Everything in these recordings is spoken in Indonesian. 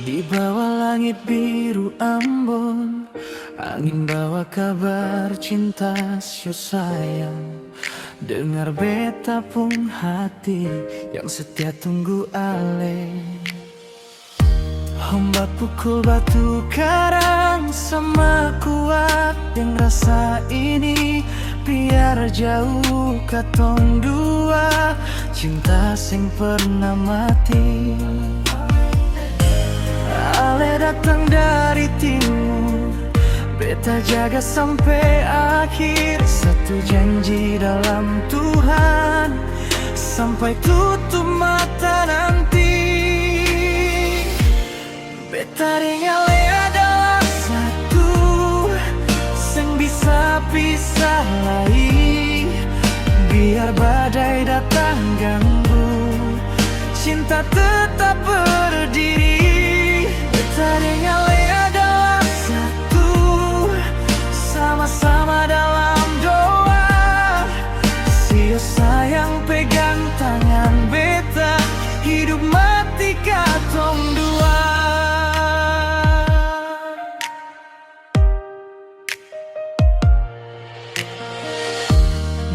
Di bawah langit biru Ambon, angin bawa kabar cinta sio sayang. Dengar beta pun hati yang setia tunggu ale. Ombak pukul batu karang sama kuat yang rasa ini. Biar jauh katong dua, cinta sing pernah mati. Ale datang dari timur, beta jaga sampai akhir. Satu janji dalam Tuhan, sampai tutup mata nanti. Beta ring ale adalah satu, sing bisa pisah lagi. Biar badai datang ganggu, cinta tetap berdiri. Ring ale adalah satu, sama-sama dalam doa. Sio sayang pegang tangan beta, hidup mati katong dua.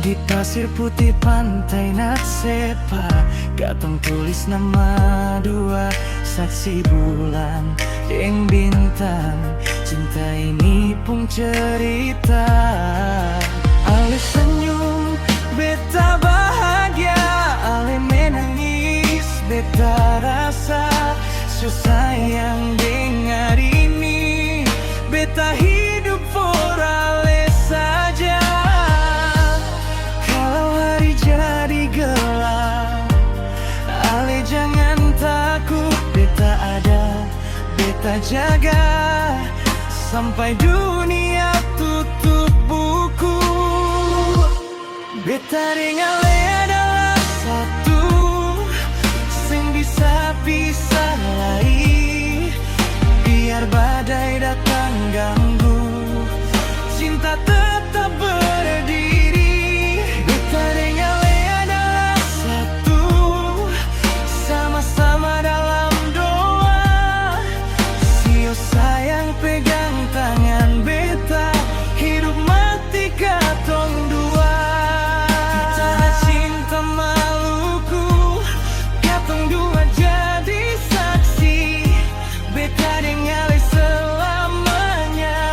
Di pasir putih pantai Natsepa, katong tulis nama dua, saksi bulan deng bintang. Cinta ini pun cerita. Ale senyum, beta bahagia. Ale menangis, beta rasa. So sayang dengar ini, beta hidup for ale saja. Kalau hari jadi gelap, ale jangan takut, beta ada, beta jaga. Sampai dunia tutup buku, beta ring ale adalah satu, sing bisa pisah lagi. Biar badai datang ganggu, cinta tetap berdiri. Beta ring ale adalah satu, sama-sama dalam doa. Sio sayang pegang tangan beta, hidup mati katong dua. Tanah cinta Maluku, katong dua jadi saksi. Beta deng ale selamanya,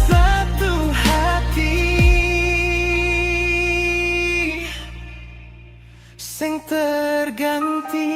satu hati sing terganti.